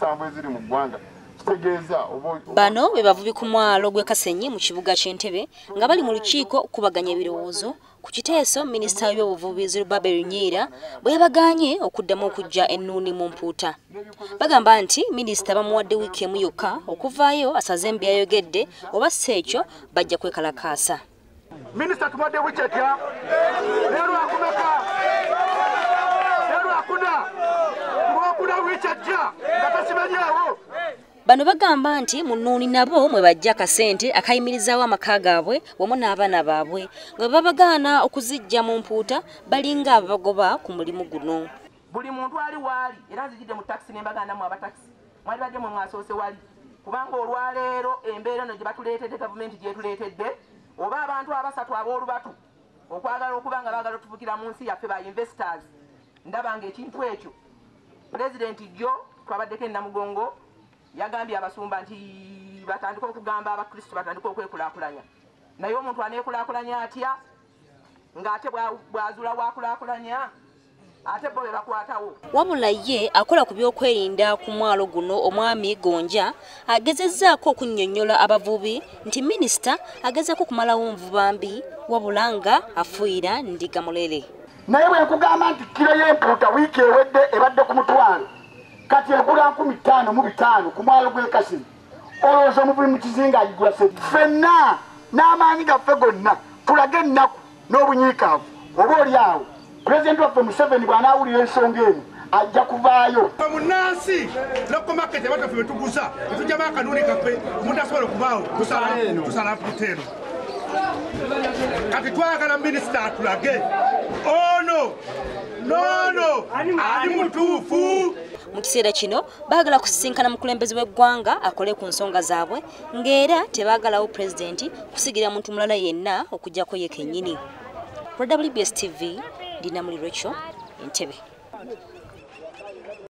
musanvu eziri mu ggwanga kitegeeza bano be bavubi ku mwalo gw'e Kasenyi mu kibuga ky'Entebbe nga bali mu lukiiko kubaganya ebirowoozo ku kiteeso minisita w'ebyobuvubi Zerubbabel Nyiira bwe yabaganye okuddamu okujja ennuuni mu mpuuta. Bagamba nti minisita bamuwadde wiiki emu yokka okuvaayo asaze mbi yayogedde oba si ekyo bajja kwekalakaasa. Minisita tumuwadde wiiki etya? Leero akumeka? Leero akuna? Tumuwakuna wiiki ejja nga tasimanyeewo. Bano bagamba nti mu nnuuni nabo mwe bajja akasente akayimirizaawo amaka gaabwe wamu n'abaana baabwe nga babagaana okuzijja mu mpuuta balinga abagoba ku mulimu guno. Buli muntu ali waali era nzijidde mu takisi ne mbagaanamu abatakisi mwali badde mwe mwasoose wali kubanga olwaleero embeera eno gye batuleetedde gavumenti gyetuleetedde oba abantu abasatu ab'olubatu okwagala okuba nga baagala otuvukira mu nsi yaffe ba investors ndaba ng'ekintu ekyo pulezidenti jjo twabaddeko ennamugongo yagambye abasumba nti batandika okugamba abakristo batandika okwekulaakulanya naye omuntu aneekulaakulanya atya ng'ate bw'azuula bwakulaakulanya ate bo bebakwatawo. Wabula ye akola ku by'okwerinda ku mwalo guno omwami Gonja agezezzaako okunnyonnyola abavubi nti minisita agezaako kumalawo nvuba mbi wabula nga afuuyira ndiga mulere. Naye bwe nkugamba nti kiro y'empuuta wiiki ewedde ebadde ku mutwalo kati egula 55,000 ku mwalo gw'e Kasenyi olowooza omuvubi mu kizinga agigula sente. Ffenna n'amaanyi gaffe gonna tulage ennaku n'obunyiikaavu oba oli awo President waffe Museveni bw'anaawulira ensonga eno ajja kuvaayo. Munansi loko market abantu betuguza tujja kanuni kaffe omuntu asobola okuvaawo tusala kutero kati twagala minisita atulage ono nono ali mutuufu. Mu kiseera kino baagala kusisinkana mukulembeze w'eggwanga akole ku nsonga zaabwe ng'era tebaagalawo pulezidenti kusigira muntu mulala yenna okuggyako ye kennyini. WBS TV Dinamuli Rachel Entebbe.